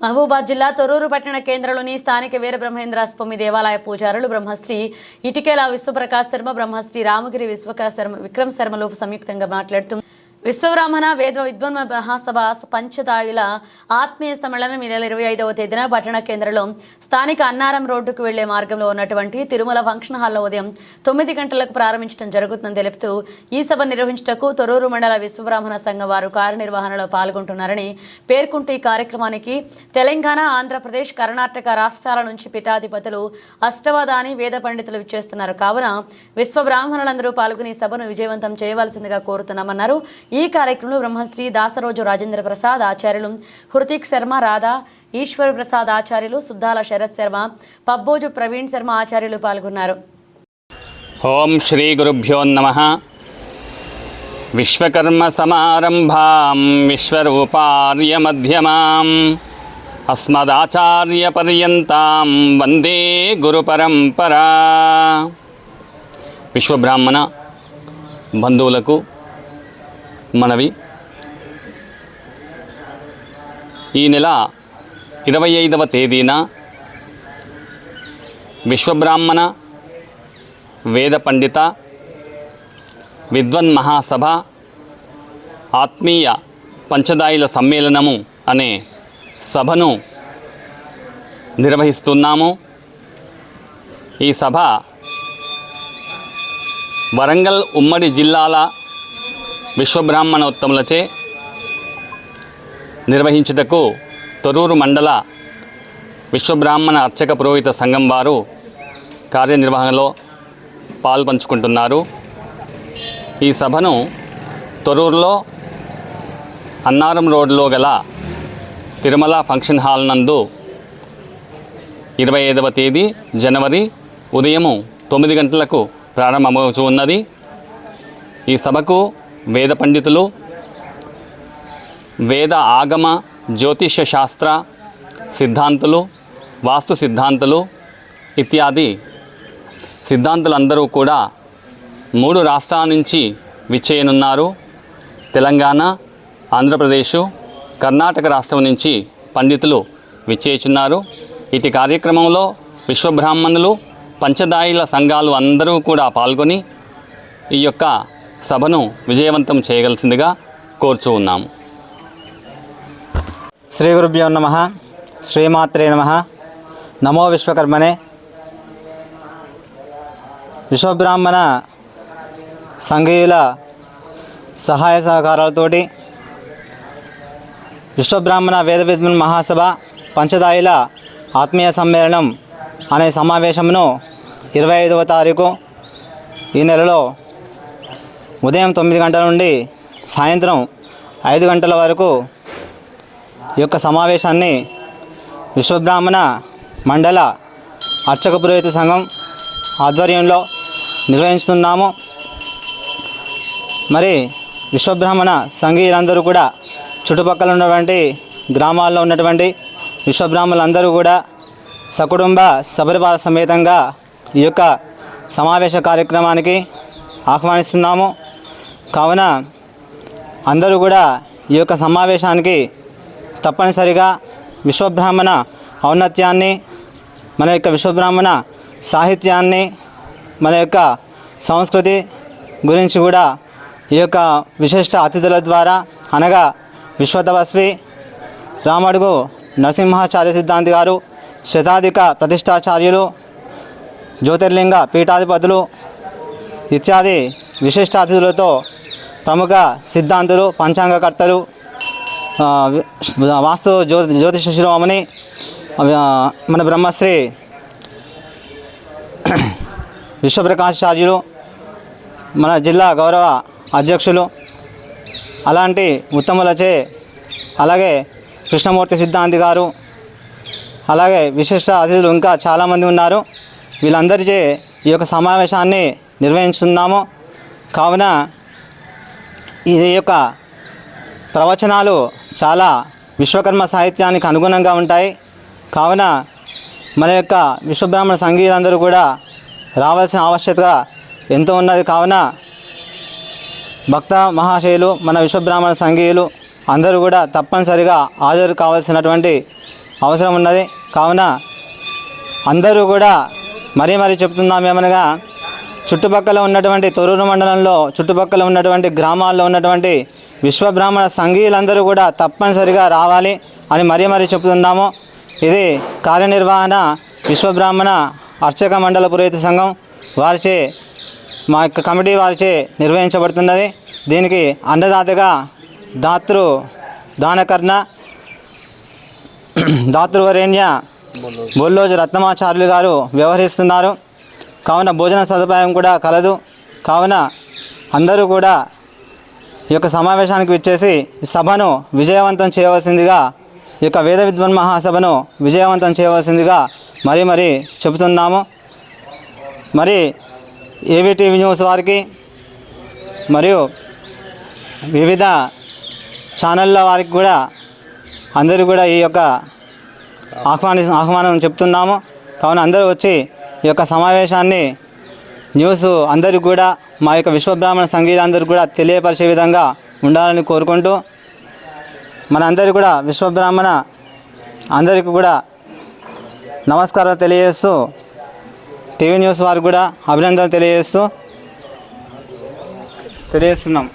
మహబూబాద్ జిల్లా తొర్రూరు పట్టణ కేంద్రంలోని స్థానిక వీరబ్రహ్మేంద్ర స్వామి దేవాలయ పూజారులు బ్రహ్మశ్రీ ఇటికేల విశ్వప్రకాశ్ శర్మ, బ్రహ్మశ్రీ రామగిరి విక్రమ్ శర్మలు సంయుక్తంగా మాట్లాడుతూ విశ్వబ్రాహ్మణ వేద విద్వాన్ మహాసభ పంచదాయుల ఆత్మీయ సమ్మేళనం ఈ నెల 25వ తేదీన పట్టణ కేంద్రంలో స్థానిక అన్నారం రోడ్డుకు వెళ్లే మార్గంలో ఉన్నటువంటి తిరుమల ఫంక్షన్ హాల్లో ఉదయం 9 గంటలకు ప్రారంభించడం జరుగుతుందని తెలుపుతూ ఈ సభ నిర్వహించటకు తొర్రూరు మండల విశ్వబ్రాహ్మణ సంఘం వారు కార్యనిర్వహణలో పాల్గొంటున్నారని పేర్కొంటూ ఈ కార్యక్రమానికి తెలంగాణ, ఆంధ్రప్రదేశ్, కర్ణాటక రాష్ట్రాల నుంచి పీఠాధిపతులు, అష్టవధాని వేద పండితులు విచ్చేస్తున్నారు. కావున విశ్వబ్రాహ్మణులందరూ పాల్గొని సభను విజయవంతం చేయవలసిందిగా కోరుతున్నామన్నారు. ఈ కార్యక్రమంలో బ్రహ్మశ్రీ దాసరోజు రాజేంద్ర ప్రసాద్ ఆచార్యులు, హృతిక్ శర్మ, రాధా ఈశ్వర ప్రసాద్ ఆచార్యులు, సుద్దాల శరత్ శర్మ, పబ్బోజు ప్రవీణ్ శర్మ ఆచార్యులు పాల్గొన్నారు. ఓం శ్రీ గురుభ్యో నమః. విశ్వకర్మ సమారంభాం విశ్వరూపార్య మధ్యమాం అస్మదాచార్య పర్యంతాం వందే గురు పరంపరా. విశ్వబ్రాహ్మణ బంధువులకు మనవి. ఈ నెల 25వ తేదీన విశ్వబ్రాహ్మణ వేద పండిత విద్వన్ మహాసభ ఆత్మీయ పంచదాయుల సమ్మేళనము అనే సభను నిర్వహిస్తున్నాము. ఈ సభ వరంగల్ ఉమ్మడి జిల్లాల విశ్వబ్రాహ్మణోత్తములచే నిర్వహించుటకు తొర్రూరు మండల విశ్వబ్రాహ్మణ అర్చక పురోహిత సంఘం వారు కార్యనిర్వహణలో పాల్పంచుకుంటున్నారు. ఈ సభను తొర్రూరులో అన్నారం రోడ్లో గల తిరుమల ఫంక్షన్ హాల్ నందు 25వ తేదీ జనవరి ఉదయము 9 గంటలకు ప్రారంభమవుతూ ఉన్నది. ఈ సభకు వేద పండితులు, వేద ఆగమ జ్యోతిష్య శాస్త్ర సిద్ధాంతులు, వాస్తు సిద్ధాంతులు ఇత్యాది సిద్ధాంతులందరూ కూడా 3 రాష్ట్రాల నుంచి విచ్చేయనున్నారు. తెలంగాణ, ఆంధ్రప్రదేశ్, కర్ణాటక రాష్ట్రం నుంచి పండితులు విచ్చేయుచున్నారు. ఇటు కార్యక్రమంలో విశ్వబ్రాహ్మణులు, పంచదాయుల సంఘాలు అందరూ కూడా పాల్గొని ఈ యొక్క సభను విజయవంతం చేయగలసిందిగా కోరుచూ ఉన్నాము. శ్రీ గురుభ్యో నమః. శ్రీమాత్రే నమః. నమో విశ్వకర్మనే. విశ్వబ్రాహ్మణ సంఘీయుల సహాయ సహకారాలతోటి విశ్వబ్రాహ్మణ వేద విద్వాన్ మహాసభ పంచదాయుల ఆత్మీయ సమ్మేళనం అనే సమావేశమును 25వ తారీఖు ఈ నెలలో ఉదయం 9 గంటల నుండి సాయంత్రం 5 గంటల వరకు ఈ యొక్క సమావేశాన్ని విశ్వబ్రాహ్మణ మండల అర్చక పురోహిత సంఘం ఆధ్వర్యంలో నిర్వహిస్తున్నాము. మరి విశ్వబ్రాహ్మణ సంఘీయులందరూ కూడా చుట్టుపక్కల ఉన్నటువంటి గ్రామాల్లో ఉన్నటువంటి విశ్వబ్రాహ్మణులందరూ కూడా సకుటుంబ సపరివార సమేతంగా ఈ యొక్క సమావేశ కార్యక్రమానికి ఆహ్వానిస్తున్నాము. కావున అందరూ కూడా ఈ యొక్క సమావేశానికి తప్పనిసరిగా విశ్వబ్రాహ్మణ ఔన్నత్యాన్ని, మన యొక్క విశ్వబ్రాహ్మణ సాహిత్యాన్ని, మన యొక్క సంస్కృతి గురించి కూడా ఈ యొక్క విశిష్ట అతిథుల ద్వారా అనగా విశ్వతపస్వి రామడుగు నరసింహాచార్య సిద్ధాంతి గారు, శతాధిక ప్రతిష్టాచార్యులు, జ్యోతిర్లింగ పీఠాధిపతులు ఇత్యాది విశిష్ట అతిథులతో ప్రముఖ సిద్ధాంతులు, పంచాంగకర్తలు, వాస్తు జ్యోతిష శిరోమణి మన బ్రహ్మశ్రీ విశ్వప్రకాశాచార్యులు, మన జిల్లా గౌరవ అధ్యక్షులు అలాంటి ఉత్తములచే, అలాగే కృష్ణమూర్తి సిద్ధాంతి గారు, అలాగే విశిష్ట అతిథులు ఇంకా చాలామంది ఉన్నారు. వీళ్ళందరిచే ఈ యొక్క సమావేశాన్ని నిర్వహిస్తున్నాము. కావున ఈ యొక్క ప్రవచనాలు చాలా విశ్వకర్మ సాహిత్యానికి అనుగుణంగా ఉంటాయి. కావున మన యొక్క విశ్వబ్రాహ్మణ సంఘీయులందరూ కూడా రావాల్సిన ఆవశ్యకత ఎంతో ఉన్నది. కావున భక్త మహాశయులు, మన విశ్వబ్రాహ్మణ సంఘీయులు అందరూ కూడా తప్పనిసరిగా హాజరు కావాల్సినటువంటి అవసరం ఉన్నది. కావున అందరూ కూడా మరీ చెప్తున్నాం ఏమనగా చుట్టుపక్కల ఉన్నటువంటి తొర్రూరు మండలంలో చుట్టుపక్కల ఉన్నటువంటి గ్రామాల్లో ఉన్నటువంటి విశ్వబ్రాహ్మణ సంఘీయులందరూ కూడా తప్పనిసరిగా రావాలి అని మరీ చెప్తున్నాము. ఇది కార్యనిర్వహణ విశ్వబ్రాహ్మణ అర్చక మండల పురోహిత సంఘం వారిచే మా యొక్క కమిటీ వారిచే నిర్వహించబడుతున్నది. దీనికి అన్నదాతగా దాతృవరేణ్య బొల్లోజు రత్నమాచార్యులు గారు వ్యవహరిస్తున్నారు. కావున భోజన సదుపాయం కూడా కలదు. కావున అందరూ కూడా ఈ యొక్క సమావేశానికి విచ్చేసి సభను విజయవంతం చేయవలసిందిగా, ఈ యొక్క వేద విద్వాన్ మహాసభను విజయవంతం చేయవలసిందిగా మరీ చెబుతున్నాము. మరి ఏవీటీవీ న్యూస్ వారికి మరియు వివిధ ఛానళ్ళ వారికి కూడా అందరూ కూడా ఈ యొక్క ఆహ్వానం చెప్తున్నాము. కావున అందరూ వచ్చి ఈ యొక్క సమావేశాన్ని న్యూస్ అందరికీ కూడా మా యొక్క విశ్వబ్రాహ్మణ సంగీతందరూ కూడా తెలియపరిచే విధంగా ఉండాలని కోరుకుంటూ మనందరికీ కూడా విశ్వబ్రాహ్మణ అందరికీ కూడా నమస్కారాలు తెలియజేస్తూ టీవీ న్యూస్ వారికి కూడా అభినందనలు తెలియజేస్తున్నాం.